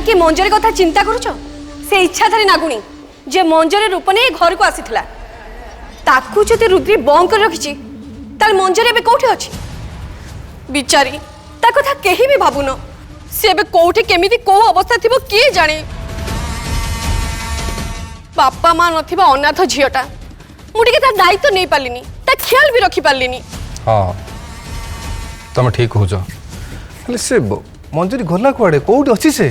कि मंजरी कथा चिंता करूछ से इच्छाधारी नागुणी जे मंजरी रूप नहीं घर को आसीथिला ताकू जदि रुद्री बंद कर रखिछि ताल मंजरी एबे कोठी अछि बिचारी ता कथा केही भी भाबुनो से एबे कोठी केमिति को अवस्था थिबो के जाने बापा मां नथिबा अनाथ झियटा मुडी के ता दायित्व नहीं पालिनी ता ख्याल भी रखी पालिनी। हां तुम ठीक हो जा से मंजरी गला कुआडे कोठी अछि से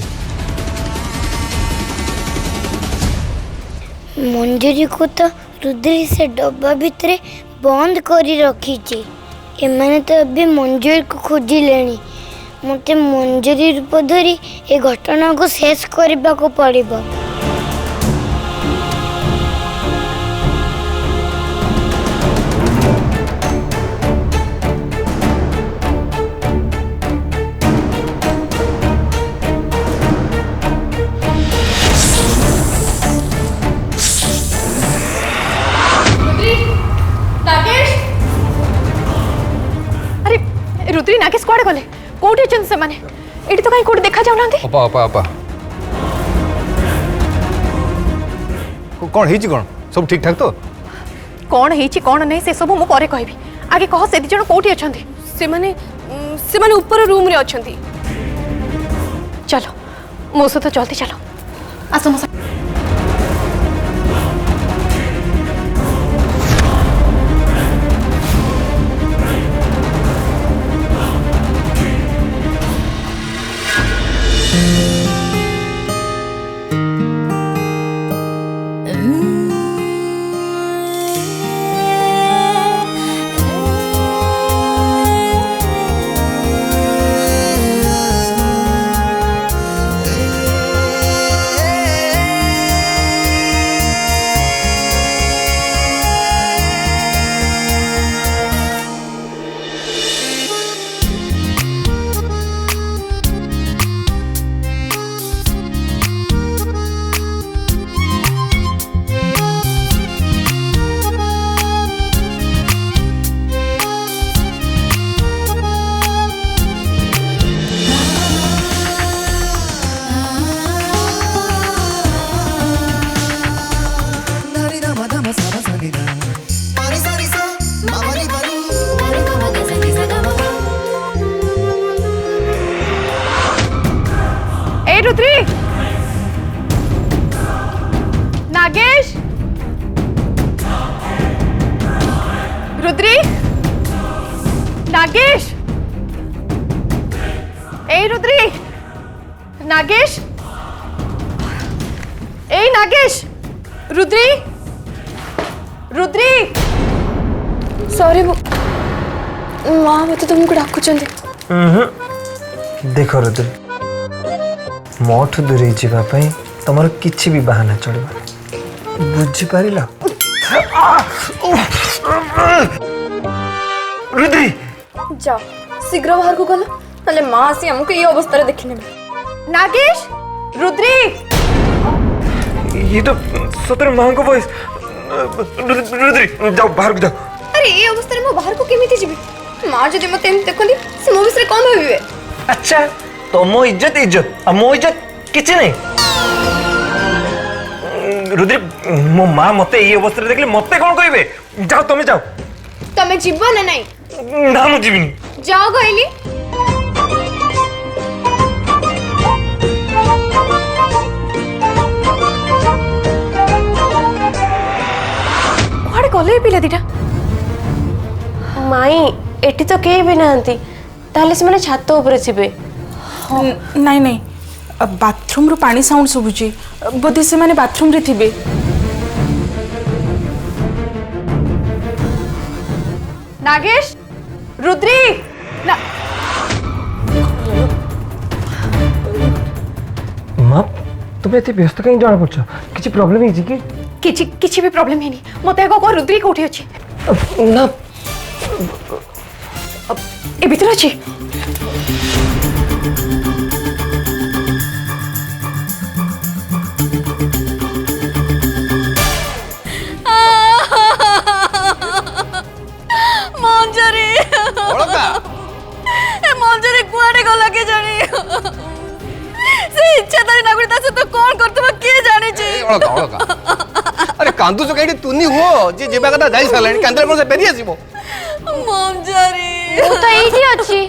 मंजरी को तो रुद्री से डब्बा भितर बंद करी रखी एमाने तो अभी मंजरी को खोजी लेनी मते मंजरी रूप धरी ए घटना को शेष करबा को पड़िबो। रुद्री नागेश कुआडे गले कोठी अछन से माने एठी तो काई कोठी देखा जाउ नांती अपा अपा अपा कोन हेची कोन सब ठीक ठाक तो कोन हेची कोन नै से सब मु परे कहबी आगे कह से जण कोठी अछंती से माने ऊपर रूम रे अछंती चलो मो से तो चलती चलो आसो मो रुद्री नागेश रुद्री नागेश ए रुद्री नागेश ए नागेश रुद्री रुद्री सॉरी माँ मत तुमको डाकुचंदी देख रुद्री मोठ दूरे जावाई तुम किसी भी बहाना चढ़ बुझिपार रुद्री जाओ शीघ्र बाहर को गल ना माँ आसी हमको ये अवस्था देखने नागेश रुद्री ये तो सतर माँ को वॉइस रुद्री जाओ बाहर को जाओ। अरे ये अवस्था में बाहर को केमिति जीवी माँ जदि मते एम देखली से मो विषय कोन भाबिबे। अच्छा तो मो इज्जत इज्जत आ मो इज्जत किछि नहीं रुद्री मो माँ मते ये अवस्था देखले मते कोन कहबे जाओ तुम जाओ तमे जीव ना नहीं ना मु जीविनी जाओ कहली कुआडे गले पिला दिटा माई एटी तो कहीं भी नांती ताले से मैंने छात ऊपर थिबे नहीं नहीं बाथरूम रो पानी साउंड सुबुची बोधे से मैंने बाथरूम रे थिबे। नागेश रुद्री ना माँ तुम एते व्यस्त कहीं जाना पड़छ किछि प्रॉब्लम है कि किछि भी प्रॉब्लम है नहीं मते को रुद्री कोठी अछि ना ए भीतर अछि मंजरी ए मंजरी कुआडे गला के जानी से ଇଚ୍ଛାଧାରୀ ନାଗୁଣୀ ତା ସହିତ କ'ଣ କରୁଥିବ କିଏ ଜାଣିଛି? ଅଳକା ଅଳକା ଆରେ କାନ୍ଦୁଛ କାହିଁକି? ତୁନି ହୁଅ, ଯିଏ ଯିବା କଥା ଯାଇ ସାରିଲାଣି, କାନ୍ଦିଲେ କ'ଣ ସେ ଫେରି ଆସିବ? ମଞ୍ଜରୀ ମୁଁ ତ ଏଇଠି ଅଛି।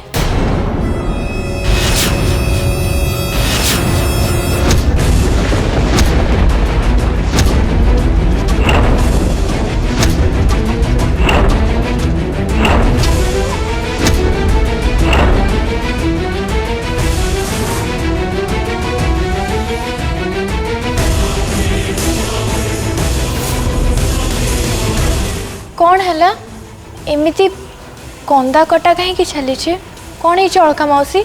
कौन है एमती कंदा कटा कहीं चली कौन है अलका मौसी?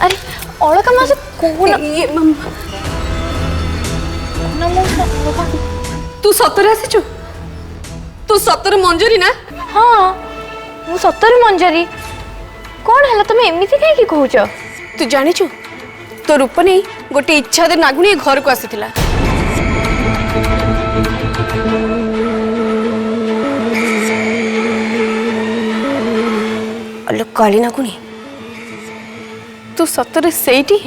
अरे अलका मौसी कौन? तू सतरे आसीचु? तू सतरे मंजरी ना? हाँ मु सतर मंजरी। कौन है तुम एमती कहीं कहूच? तू जानिचु तो रूप नहीं गोटे इच्छाधारी नागुणी घर को आसीथिला। अलो काली नागुणी तू सतरे सेठी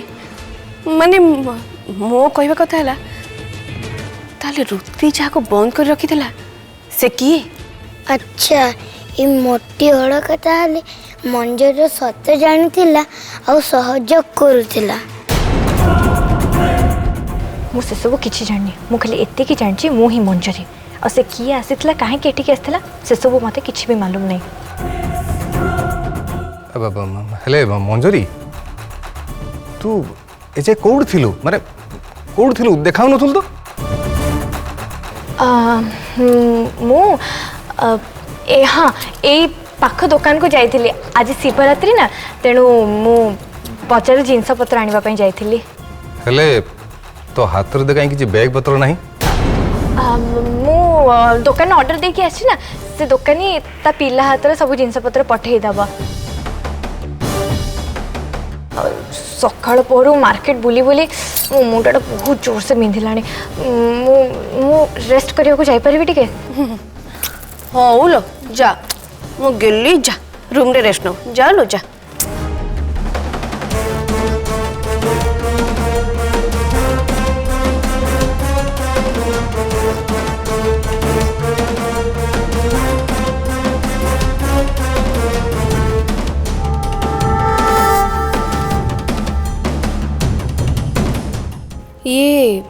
माने मो कहबा कथा हला ताले रुती जाको बंद कर रखी थिला से किए? अच्छा ये मोटी हड़का ताले मंजर सत जानी और सहयोग करुला। मु से सब किछि जानि मु खाली एते की जानछि मु ही मंजरी और से किए आसीतला काहे के एठी आसीतला से सब मते किछि भी मालूम नहीं। हेले मंजरी तू एजे कोड थिलु माने कोड थिलु देखाउ नथुल तो? मु ए हाँ ए पाख दुकान को जाइथिली आज शिवरात्रि ना तेणु मु बजार जिनस पत्र आनिबा पई जाइथिली। हेले तो हाथ रे कहीं किछि बैग पत्र नहीं? मु दुकान ऑर्डर देके आछि ना से दुकानी ता पिला हाथ रे सब जिनस पत्र पठेई दबा। सकाळ पहरु मार्केट बुली बुली मो मुंडा बहुत जोर से बिंधिलाणी। मु रेस्ट करिया को जाई परबी टिके? हाँ लो जा मु गेली जा रूम रे रेस्ट नो जा लो जा। ये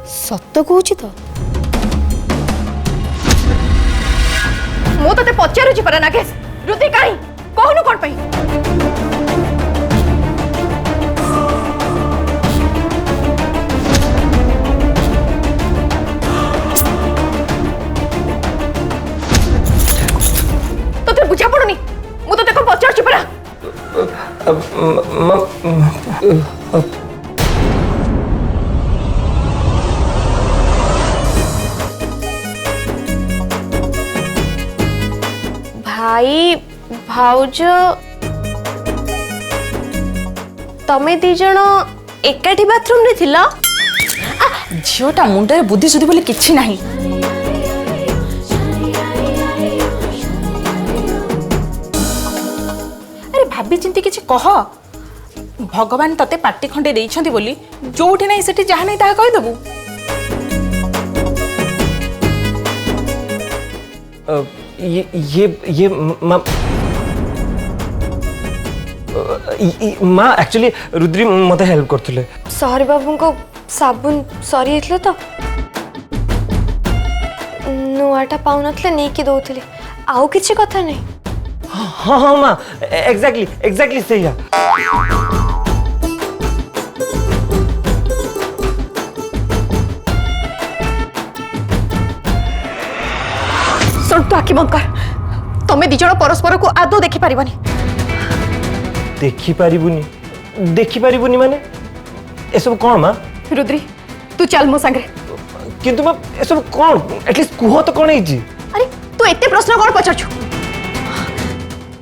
सत कहूँ तो मु तो पचारुची परा नागेश रुद्री काई कहनु कोन पई? तो बुझा पड़ुनी मु तो देखो पचारुची परा। भाई भाउज तमे दी जण एकाठी बाथरूम रे थिला? झीटा मुंडे बुद्धि सुधी बोली किछि नाही। अरे भाभी चिंती किछि कह। भगवान तते पार्टी खंडे देइछंती बोली जोठी नाही सेठी जहा नाही ताहा कहि दबु। ये माँ एक्चुअली रुद्री मते हेल्प करथिले। सॉरी बाबू को साबुन सॉरी हेतले तो नुआटा पाउ नथले नै कि दउथले आउ किछि कथा नै। हाँ हाँ माँ एग्जैक्टली सही है। सुन तू आखि बंद कर तमे दी जण परस्पर को आदौ देखि पारिबनी। देखी पारिबुनी माने ए सब कोन माँ? रुद्री तू चल मो संगे। किंतु माँ ए सब कोन एटलीस्ट कुह तो कोन हिची? अरे तू एते प्रश्न कोन पछारछु?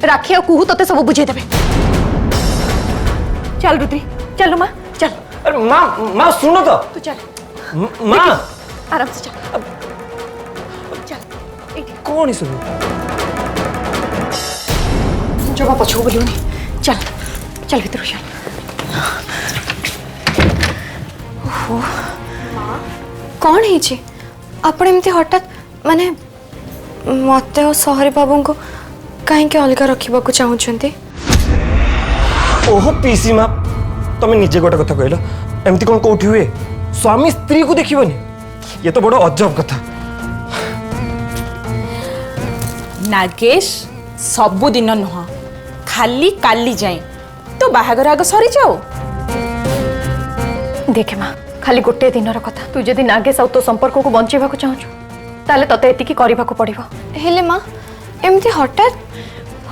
राखी आ कुहू तते सब बुझे देबे। चल रुद्री चल मां चल। अरे माँ सुनो तो। तू चल माँ आराम से चल। कौन सब जमा पछू बोलूनी चल चल भीतर चल ओहो कौन है आपण एमती हठात माने मते और सहरी बाबू को कहीं अलग रखा चाहते ओहो पीसी माँ तुम निजे गोटे कथा कहल एमती कौन कौटी हुए स्वामी स्त्री को देखिबनी ये तो बड़ अजब कथा। नागेश सबुदिन नुह खाली काली जाए तो बाहागर आग सरी जाओ। देखे माँ खाली गोटे दिन कथा तू जदि नागेश तो संपर्क को बंचेबा चाहूँ ताले तते एतिकी करबाको पड़िबो। हेले माँ एमती हठात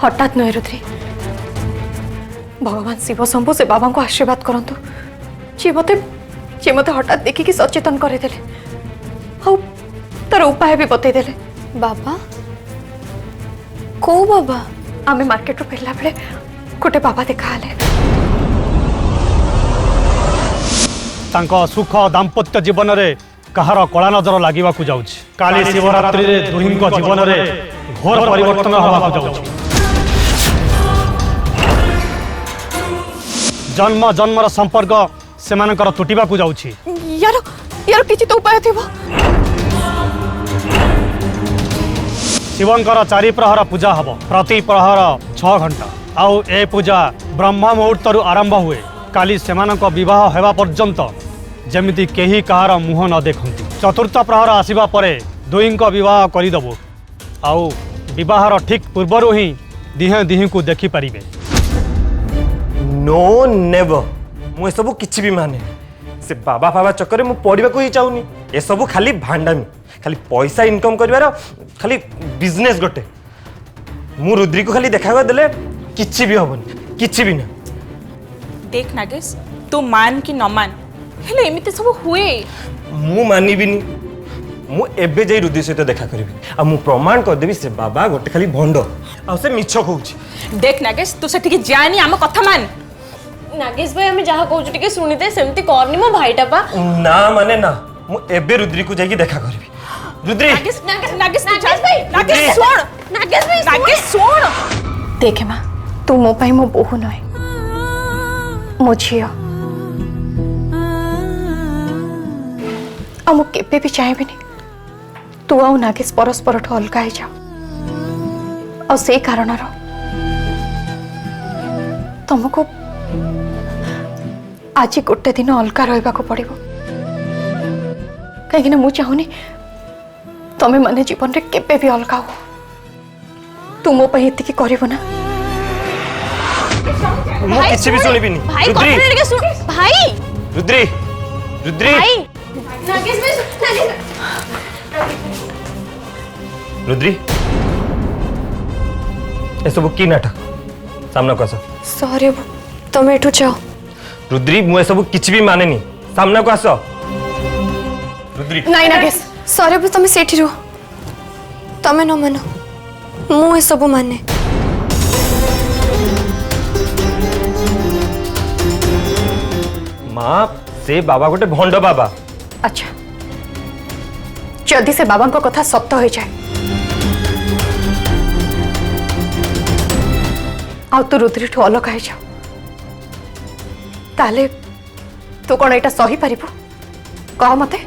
हठात नुहे रुद्री भगवान शिव शंभु से बाबा को आशीर्वाद करंतु जे मते हठात देखिकी सचेतन करदेले आउ तार उपाय भी बतईदेले। बाबा को बाबा आमे मार्केट रू फेरला बेले गोटे बाबा देखाले तांको सुख दाम्पत्य जीवन रे कहार कला नजर लागिबा को जाउछि। काली शिवरात्रि रे दुहिंको जीवन रे घोर परिवर्तन होबा को जाउछि। जन्म जन्मर संपर्क सेमानकर तुटिबा को जाउछि। यार यार किछि तो उपाय थिबो। शिवंकर 4 प्रहर पूजा हब प्रति प्रहर 6 घंटा आउ ए पूजा ब्रह्म मुहूर्त आरंभ हुए काली सेमानक विवाह हेबा पर्यंत जेमिति केही कहार मुह न देखंती। चतुर्थ प्रहर आसीबा परे दुईंक विवाह करिदबो आउ विवाहर ठीक पूर्वरु ही दिहे दिही को देखि परिबे। नो नेवर मु सब किछि भी माने से बाबा फाबा चक्कर में पढ़ा को ही चाहूनी ए सब खाली भांडामी खाली पैसा इनकम करिवार खाली बिजनेस गोटे मु रुद्री को खाली देखा देले किछि भी हबनी किछि भी ना। देख नागेश तू मान कि न मान हेले एमिते सब हुए मु मानिबिनी मु एबे जाई रुद्री सहित देखा करिवि आ मु प्रमाण कर देबी से बाबा गोटे खाली भंड आ से मिछ कहूची। देख नागेश तू से ठीक जानी आम कथा मान। नागेश भाई आम जहाँ कहूँ टे शुणीदे सेमती करनी मो भाईटा पा ना माने ना मु एबे रुद्री को जाई देखा करिवि। रुद्री नागेश नागेश भाई नागेश सुन नागेश सुन। देखे माँ तू मो पाई मो बोहू नहे मो झियो आ मु केबे भी चाहेबिनी तू आउ नागेश परस्पर ठू अलग हो जाओ आ से कारण तुमको आज गोटे दिन अलग रहा पड़ो कहीं मु चाहूनी तमें माने जीवन रे केबे भी अलग हो तू मो पाई एतिकी करिवो ना। मु किछि भी सुनिबिनी। भाई रुद्री भाई रुद्री रुद्री नागेश भाई रुद्री ए सब की नाटक सामना को आस। सॉरी तुम एठू जाओ। रुद्री मु ए सब किछि भी मानेनी सामना को आस। रुद्री नाई नागेश सॉरी तुम सेठी रहो तमें न मान मु सब माने। माँ से बाबा गोटे भंड बाबा। अच्छा जदि से बाबा को कथा सत्य हो जाए आ तू रुद्री ठू अलग हो जाओ ताले तू कौन एटा सही पारिबु कह मते।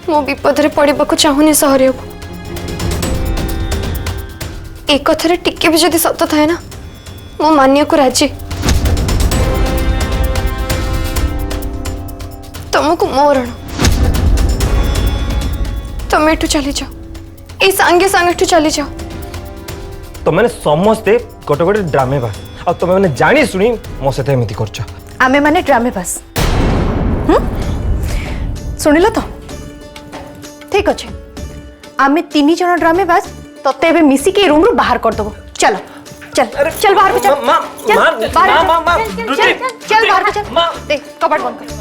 मो विपद रे पड़िबा को चाहूनी सहरी को एक कथरे टिके भी जदि सत्य थाए ना मो मानिया को राजी। तुमको मोरण तुम एठू चली जाओ ए सांगे सांगे एठू चली जाओ। तो मैंने समस्ते गोटे गोटे ड्रामे बास आ तुम मैंने जानी सुनी मो सहित एमती करछ। आमे माने ड्रामे बस सुनिल तो ठीक अच्छे आमे 3 जन ड्रामे बस तते एबे मिसिके रूम रू बाहर कर दबो। चल चल चल बाहर को चल चल बाहर चल बाहर को चल दे कपड़ बंद कर।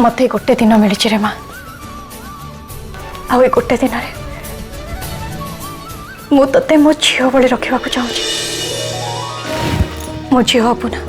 मत गोटे दिन मिली रे माँ आ गोटे दिन मु ते मो झील भली रखा चाहूँगी मो झील हबु ना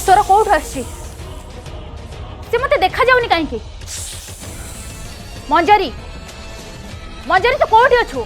स्वर कौट आसी मत देखा जाऊनी कहीं मंजरी मंजरी तो कौटी अच्छु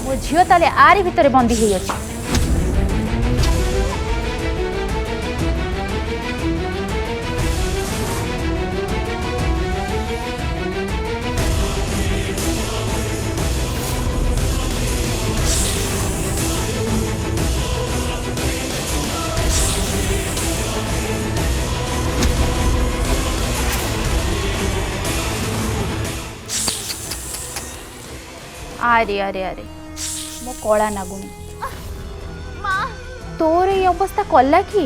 मो झील ताले आरी भितर बंदी हो अच्छी अरे अरे अरे मो कला नागुनी तोर ये अवस्था कला कि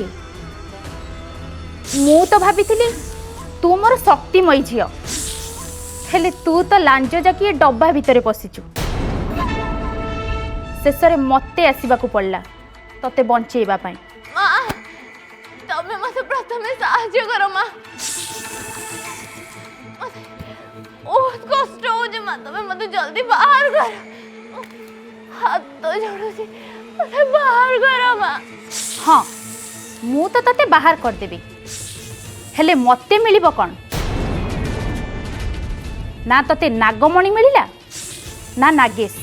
मु तो भाभी तू मोर शक्तिमयी झील हेले तू तो लांज जाकि डब्बा भितर पशिचु शेष में मते आसवाक पड़ला तते बंचेबा पई तमे मते प्रथमे साहाय्य करो मां बहुत कष्ट हो जे मां तमे मते जल्दी बाहर कर हाथ तो जोड़ो छी मते बाहर करो मां हाँ मु तो तते बाहर कर देबी हेले मते मिलिबो कोन ना तते नागमणि मिलिला ना नागेश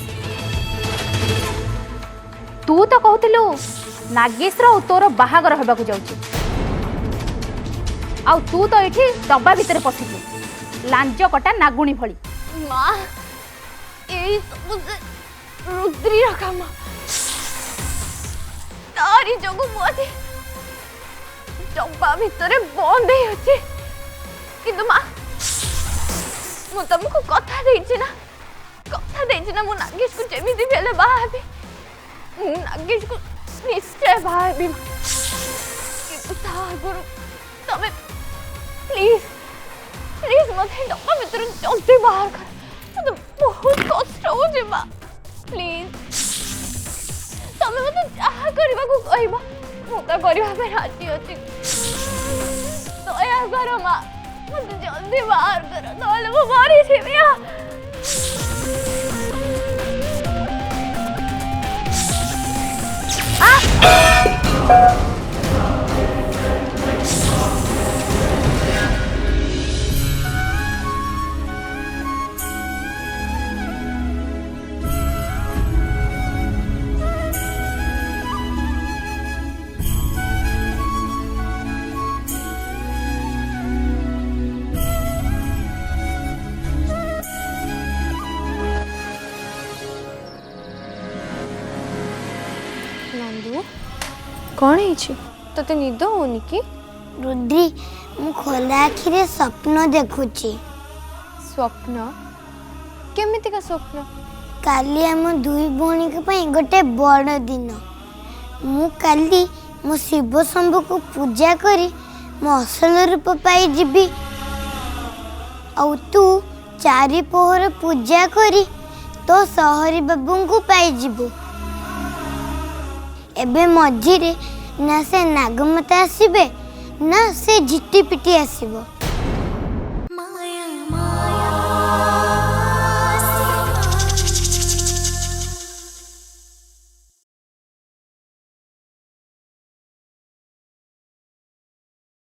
तू तो कहतलु नागेश रो तोर बाहागर होबाकू जाउची आ तू तो एठी डब्बा भितर पसिचु लांज कटा नागुणी भली मां एई सब से रुद्री रखा मां तारी जगु मोते डब्बा भितर बंद हे अछि किंतु मां मु तुमको कथा देछि ना मु नागेश को जेमिति भेले बाहाबी मु नागेश को निश्चय बाहाबी किंतु तागुरु तमे प्लीज प्लीज मते डब्बा भितर जल्दी बाहर कर मते बहुत कष्ट हो जे मां प्लीज तमे मते जहा करबा को कहबा मु त करबा पे राजी अछि दया करो मां मते जल्दी बाहर करो नले मु मारी छिबिया कौन है तोते निद होनी कि रुद्री मु खोला आखिरे स्वप्न देखुची। स्वप्न केमिति का स्वप्न काली आम दुई भौणी गोटे बड़ दिन मु काली मो शिव शंभु को पूजा करी मो असल रूप पाई जीवी आउ तू चारि पोहर पूजा करी तो सहरी बाबू को पाई जीवु। एबे मझिरे ना से नागमता आसीबे ना से झिटी पिटी आसीबो।